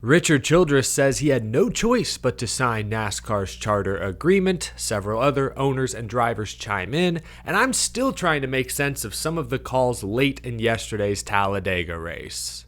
Richard Childress says he had no choice but to sign NASCAR's charter agreement. Several other owners and drivers chime in, and I'm still trying to make sense of some of the calls late in yesterday's Talladega race.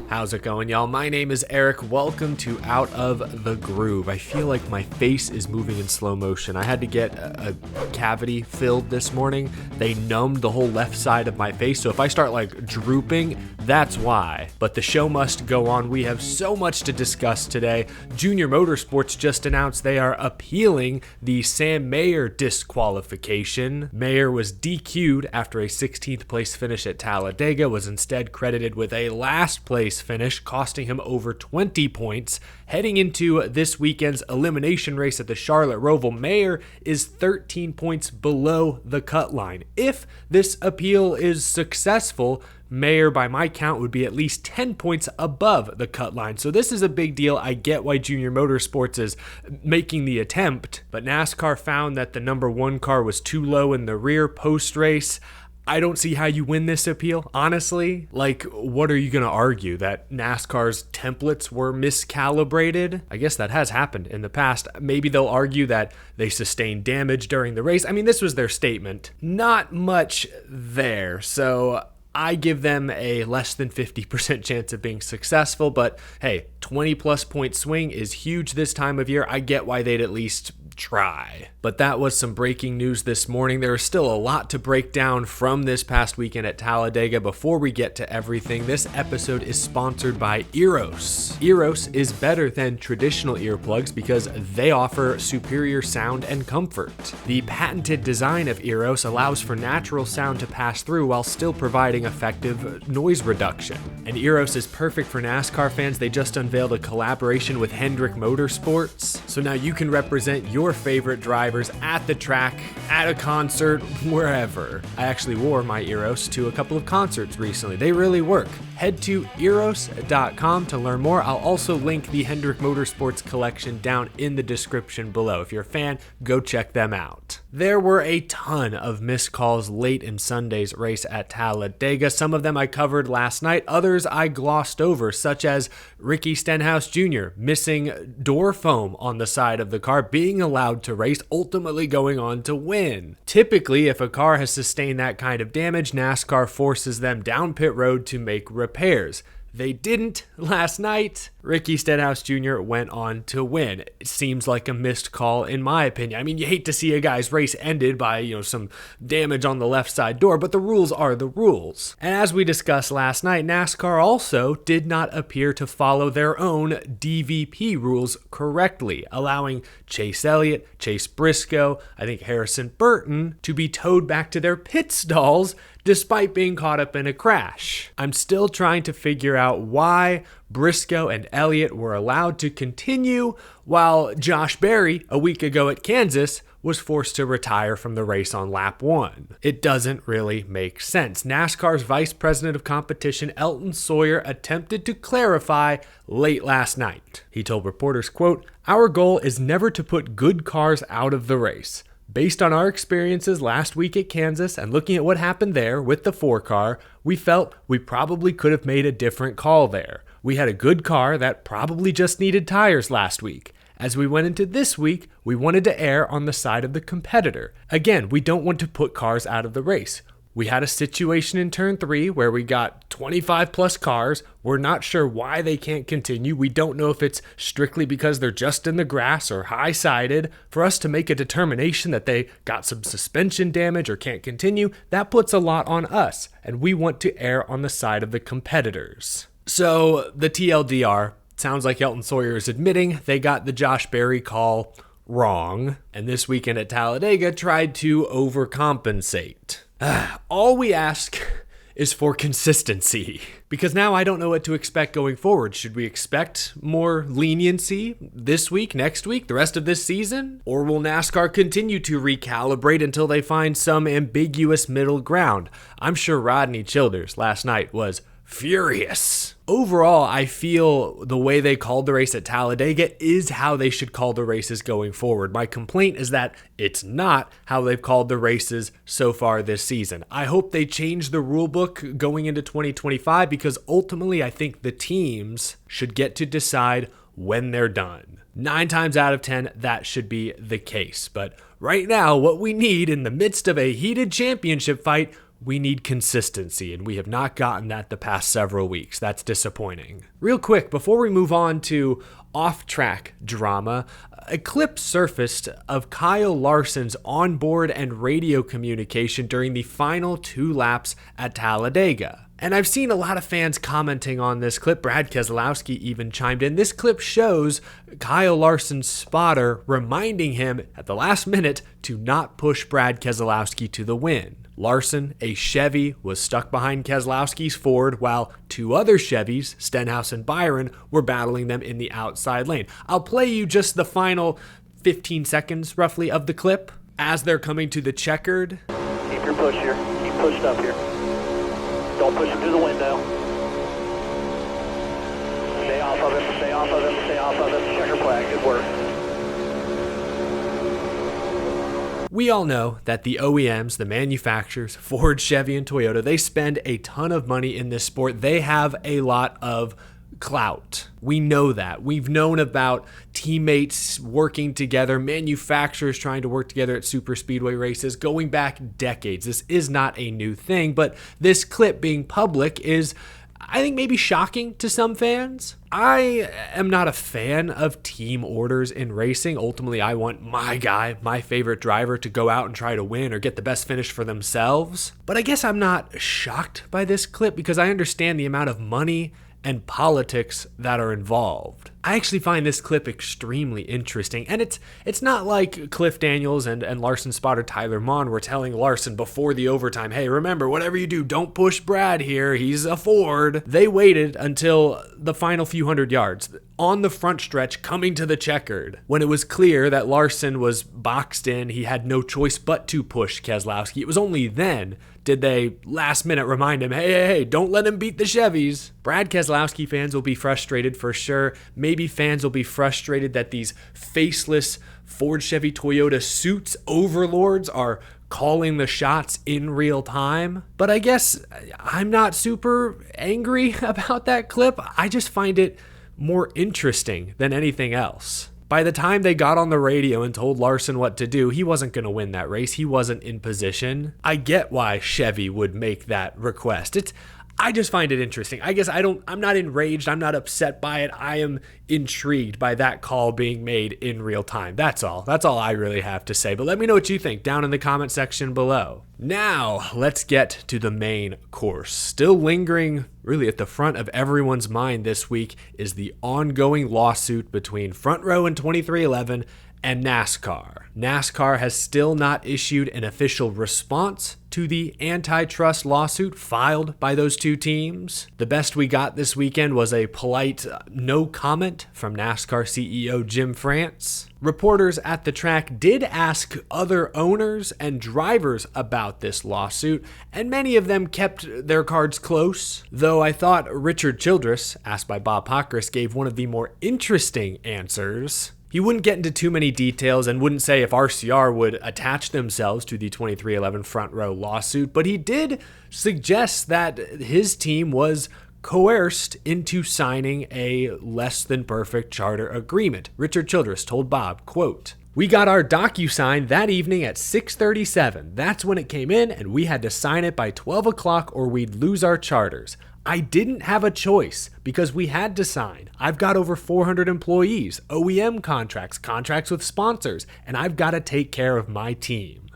How's it going, y'all? My name is Eric. Welcome to Out of the Groove. I feel like my face is moving in slow motion. I had to get a cavity filled this morning. They numbed the whole left side of my face, so if I start drooping, that's why. But the show must go on. We have so much to discuss today. Junior Motorsports just announced they are appealing the Sam Mayer disqualification. Mayer was DQ'd after a 16th place finish at Talladega, was instead credited with a last place finish, costing him over 20 points. Heading into this weekend's elimination race at the Charlotte Roval, Mayer is 13 points below the cut line. If this appeal is successful, Mayer, by my count, would be at least 10 points above the cut line. So this is a big deal. I get why Junior Motorsports is making the attempt, but NASCAR found that the number one car was too low in the rear post-race. I don't see how you win this appeal, honestly. What are you going to argue? That NASCAR's templates were miscalibrated? I guess that has happened in the past. Maybe they'll argue that they sustained damage during the race. I mean, this was their statement. Not much there, so I give them a less than 50% chance of being successful, but hey, 20 plus point swing is huge this time of year. I get why they'd at least try. But that was some breaking news this morning. There is still a lot to break down from this past weekend at Talladega. Before we get to everything, this episode is sponsored by EAROS. EAROS is better than traditional earplugs because they offer superior sound and comfort. The patented design of EAROS allows for natural sound to pass through while still providing effective noise reduction. And EAROS is perfect for NASCAR fans. They just unveiled a collaboration with Hendrick Motorsports, so now you can represent your favorite drivers at the track, at a concert, wherever. I actually wore my EAROS to a couple of concerts recently. They really work. Head to EAROS.com to learn more. I'll also link the Hendrick Motorsports collection down in the description below. If you're a fan, go check them out. There were a ton of missed calls late in Sunday's race at Talladega. Some of them I covered last night, others I glossed over, such as Ricky Stenhouse Jr. missing door foam on the side of the car, being allowed to race, ultimately going on to win. Typically, if a car has sustained that kind of damage, NASCAR forces them down pit road to make repairs. They didn't last night. Ricky Stenhouse Jr. went on to win. It seems like a missed call in my opinion. I mean, you hate to see a guy's race ended by, some damage on the left side door, but the rules are the rules. And as we discussed last night, NASCAR also did not appear to follow their own DVP rules correctly, allowing Chase Elliott, Chase Briscoe, I think Harrison Burton, to be towed back to their pit stalls despite being caught up in a crash. I'm still trying to figure out why Briscoe and Elliott were allowed to continue while Josh Berry, a week ago at Kansas, was forced to retire from the race on lap 1. It doesn't really make sense. NASCAR's Vice President of Competition, Elton Sawyer, attempted to clarify late last night. He told reporters, quote, "Our goal is never to put good cars out of the race. Based on our experiences last week at Kansas and looking at what happened there with the 4-car, we felt we probably could have made a different call there. We had a good car that probably just needed tires last week. As we went into this week, we wanted to err on the side of the competitor. Again, we don't want to put cars out of the race. We had a situation in turn 3 where we got 25 plus cars. We're not sure why they can't continue. We don't know if it's strictly because they're just in the grass or high-sided. For us to make a determination that they got some suspension damage or can't continue, that puts a lot on us, and we want to err on the side of the competitors." So the TLDR, sounds like Elton Sawyer is admitting they got the Josh Berry call wrong, and this weekend at Talladega tried to overcompensate. All we ask is for consistency, because now I don't know what to expect going forward. Should we expect more leniency this week, next week, the rest of this season? Or will NASCAR continue to recalibrate until they find some ambiguous middle ground? I'm sure Rodney Childers last night was furious. Overall, I feel the way they called the race at Talladega is how they should call the races going forward. My complaint is that it's not how they've called the races so far this season. I hope they change the rule book going into 2025 because ultimately I think the teams should get to decide when they're done. 9 times out of 10, that should be the case. But right now, what we need in the midst of a heated championship fight, we need consistency, and we have not gotten that the past several weeks. That's disappointing. Real quick, before we move on to off-track drama, a clip surfaced of Kyle Larson's onboard and radio communication during the final 2 laps at Talladega. And I've seen a lot of fans commenting on this clip. Brad Keselowski even chimed in. This clip shows Kyle Larson's spotter reminding him at the last minute to not push Brad Keselowski to the win. Larson, a Chevy, was stuck behind Keselowski's Ford, while 2 other Chevys, Stenhouse and Byron, were battling them in the outside lane. I'll play you just the final 15 seconds, roughly, of the clip as they're coming to the checkered. Keep your push here. Keep pushed up here. Don't push him to the window. Stay off of him, stay off of him, stay off of him. Checker flag, good work. We all know that the OEMs, the manufacturers, Ford, Chevy, and Toyota, they spend a ton of money in this sport. They have a lot of clout. We know that. We've known about teammates working together, manufacturers trying to work together at super speedway races going back decades. This is not a new thing, but this clip being public is, I think, maybe shocking to some fans. I am not a fan of team orders in racing. Ultimately, I want my guy, my favorite driver, to go out and try to win or get the best finish for themselves. But I guess I'm not shocked by this clip because I understand the amount of money and politics that are involved. I actually find this clip extremely interesting, and it's not like Cliff Daniels and Larson's spotter Tyler Maughan were telling Larson before the overtime, hey, remember, whatever you do, don't push Brad here, he's a Ford. They waited until the final few hundred yards on the front stretch coming to the checkered. When it was clear that Larson was boxed in, he had no choice but to push Keselowski. It was only then did they last minute remind him, hey, don't let him beat the Chevys. Brad Keselowski fans will be frustrated for sure. Maybe fans will be frustrated that these faceless Ford, Chevy, Toyota suits overlords are calling the shots in real time. But I guess I'm not super angry about that clip. I just find it more interesting than anything else. By the time they got on the radio and told Larson what to do, he wasn't going to win that race. He wasn't in position. I get why Chevy would make that request. I just find it interesting. I guess I'm not enraged. I'm not upset by it. I am intrigued by that call being made in real time. That's all. That's all I really have to say. But let me know what you think down in the comment section below. Now, let's get to the main course. Still lingering really at the front of everyone's mind this week is the ongoing lawsuit between Front Row and 2311 and NASCAR. NASCAR has still not issued an official response to the antitrust lawsuit filed by those two teams. The best we got this weekend was a polite no comment from NASCAR CEO Jim France. Reporters at the track did ask other owners and drivers about this lawsuit, and many of them kept their cards close, though I thought Richard Childress, asked by Bob Pockris, gave one of the more interesting answers. He wouldn't get into too many details and wouldn't say if RCR would attach themselves to the 2311 Front Row lawsuit, but he did suggest that his team was coerced into signing a less than perfect charter agreement. Richard Childress told Bob, quote, "We got our DocuSign that evening at 6:37. That's when it came in, and we had to sign it by 12 o'clock or we'd lose our charters. I didn't have a choice because we had to sign. I've got over 400 employees, OEM contracts with sponsors, and I've got to take care of my team."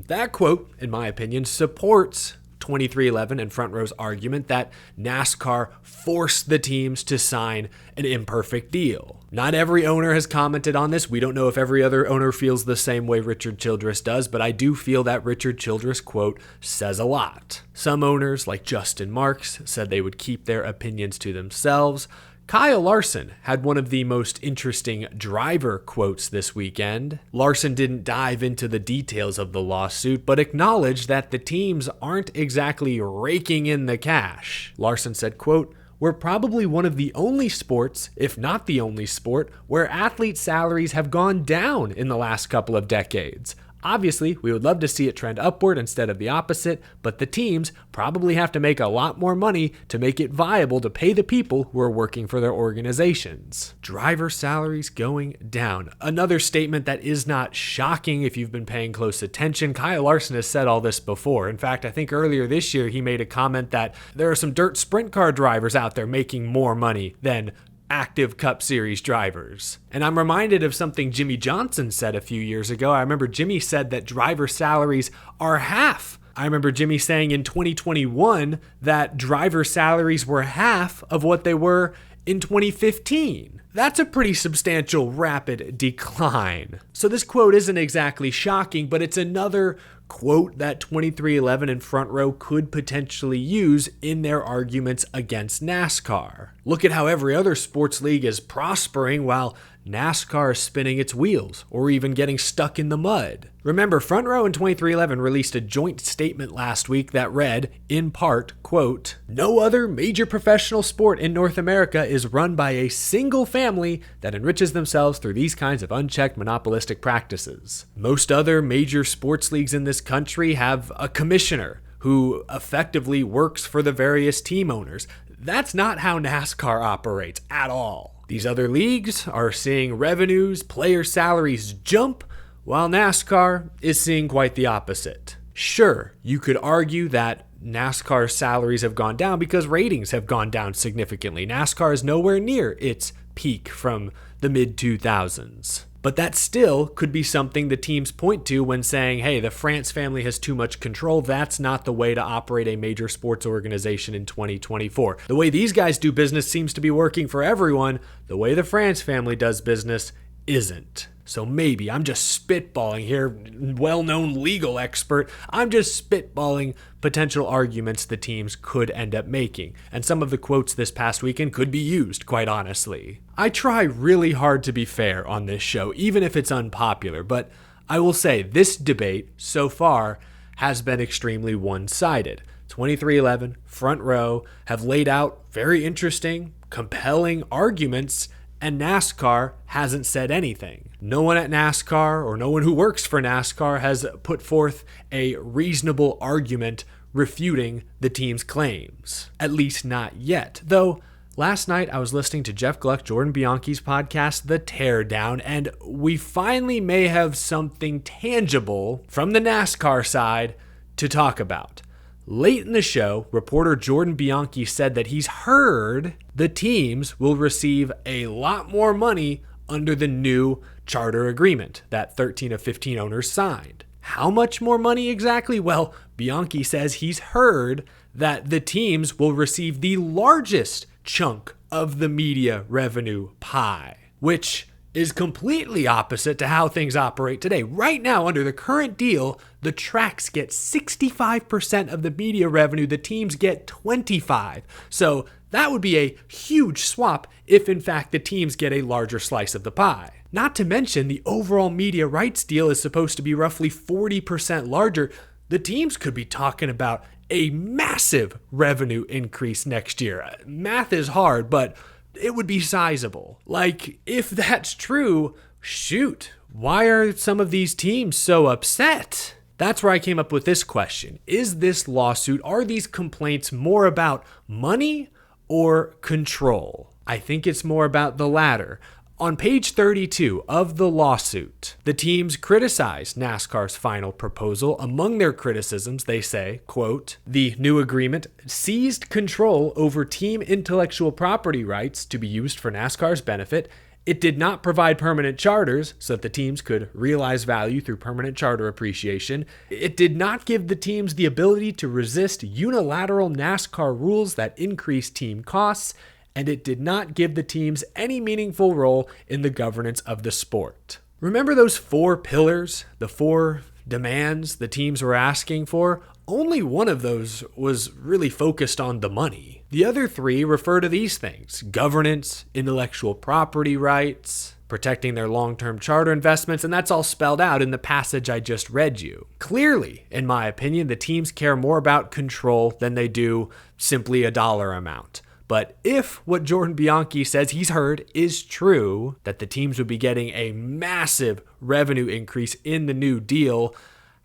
That quote, in my opinion, supports 2311 and Front Row's argument that NASCAR forced the teams to sign an imperfect deal. Not every owner has commented on this. We don't know if every other owner feels the same way Richard Childress does, but I do feel that Richard Childress' quote says a lot. Some owners, like Justin Marks, said they would keep their opinions to themselves. Kyle Larson had one of the most interesting driver quotes this weekend. Larson didn't dive into the details of the lawsuit, but acknowledged that the teams aren't exactly raking in the cash. Larson said, quote, "We're probably one of the only sports, if not the only sport, where athlete salaries have gone down in the last couple of decades. Obviously, we would love to see it trend upward instead of the opposite, but the teams probably have to make a lot more money to make it viable to pay the people who are working for their organizations." Driver salaries going down. Another statement that is not shocking if you've been paying close attention. Kyle Larson has said all this before. In fact, I think earlier this year he made a comment that there are some dirt sprint car drivers out there making more money than active Cup Series drivers. And I'm reminded of something Jimmy Johnson said a few years ago. I remember Jimmy said that driver salaries are half. I remember Jimmy saying in 2021 that driver salaries were half of what they were in 2015. That's a pretty substantial rapid decline. So this quote isn't exactly shocking, but it's another quote that 2311 and Front Row could potentially use in their arguments against NASCAR. Look at how every other sports league is prospering while NASCAR is spinning its wheels or even getting stuck in the mud. Remember, Front Row and 2311 released a joint statement last week that read, in part, quote, "No other major professional sport in North America is run by a single family that enriches themselves through these kinds of unchecked monopolistic practices. Most other major sports leagues in this country have a commissioner who effectively works for the various team owners. That's not how NASCAR operates at all. These other leagues are seeing revenues, player salaries jump, while NASCAR is seeing quite the opposite. Sure, you could argue that NASCAR's salaries have gone down because ratings have gone down significantly. NASCAR is nowhere near its peak from the mid-2000s. But that still could be something the teams point to when saying, hey, the France family has too much control. That's not the way to operate a major sports organization in 2024. The way these guys do business seems to be working for everyone. The way the France family does business isn't. So maybe, I'm just spitballing here, well-known legal expert, I'm just spitballing potential arguments the teams could end up making. And some of the quotes this past weekend could be used, quite honestly. I try really hard to be fair on this show, even if it's unpopular, but I will say this debate so far has been extremely one-sided. 2311, Front Row have laid out very interesting, compelling arguments, and NASCAR hasn't said anything. No one at NASCAR or no one who works for NASCAR has put forth a reasonable argument refuting the team's claims. At least not yet. Though, last night I was listening to Jeff Gluck, Jordan Bianchi's podcast, The Teardown, and we finally may have something tangible from the NASCAR side to talk about. Late in the show, reporter Jordan Bianchi said that he's heard the teams will receive a lot more money under the new charter agreement that 13 of 15 owners signed. How much more money exactly? Well, Bianchi says he's heard that the teams will receive the largest chunk of the media revenue pie, which is completely opposite to how things operate today. Right now, under the current deal, the tracks get 65% of the media revenue, the teams get 25%. So that would be a huge swap if, in fact, the teams get a larger slice of the pie. Not to mention, the overall media rights deal is supposed to be roughly 40% larger. The teams could be talking about a massive revenue increase next year. Math is hard, but it would be sizable. Like, if that's true, shoot, why are some of these teams so upset? That's where I came up with this question. Is this lawsuit, are these complaints more about money or control? I think it's more about the latter. On page 32 of the lawsuit, the teams criticize NASCAR's final proposal. Among their criticisms, they say, quote, "The new agreement seized control over team intellectual property rights to be used for NASCAR's benefit. It did not provide permanent charters so that the teams could realize value through permanent charter appreciation. It did not give the teams the ability to resist unilateral NASCAR rules that increase team costs. And it did not give the teams any meaningful role in the governance of the sport." Remember those 4 pillars, the 4 demands the teams were asking for? Only one of those was really focused on the money. The other three refer to these things: governance, intellectual property rights, protecting their long-term charter investments, and that's all spelled out in the passage I just read you. Clearly, in my opinion, the teams care more about control than they do simply a dollar amount. But if what Jordan Bianchi says he's heard is true, that the teams would be getting a massive revenue increase in the new deal,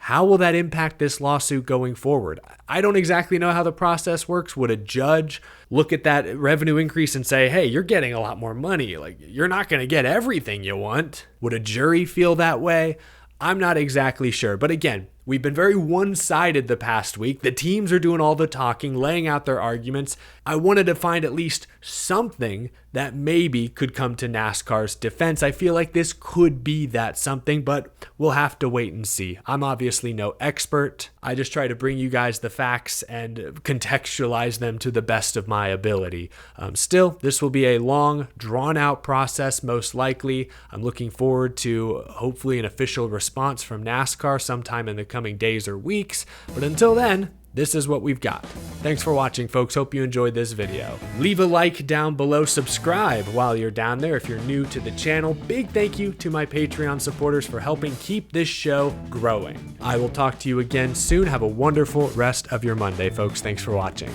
how will that impact this lawsuit going forward? I don't exactly know how the process works. Would a judge look at that revenue increase and say, hey, you're getting a lot more money, like you're not going to get everything you want? Would a jury feel that way? I'm not exactly sure. But again, we've been very one-sided the past week. The teams are doing all the talking, laying out their arguments. I wanted to find at least something that maybe could come to NASCAR's defense. I feel like this could be that something, but we'll have to wait and see. I'm obviously no expert. I just try to bring you guys the facts and contextualize them to the best of my ability. Still, this will be a long, drawn-out process, most likely. I'm looking forward to hopefully an official response from NASCAR sometime in the coming days or weeks. But until then, this is what we've got. Thanks for watching, folks. Hope you enjoyed this video. Leave a like down below. Subscribe while you're down there if you're new to the channel. Big thank you to my Patreon supporters for helping keep this show growing. I will talk to you again soon. Have a wonderful rest of your Monday, folks. Thanks for watching.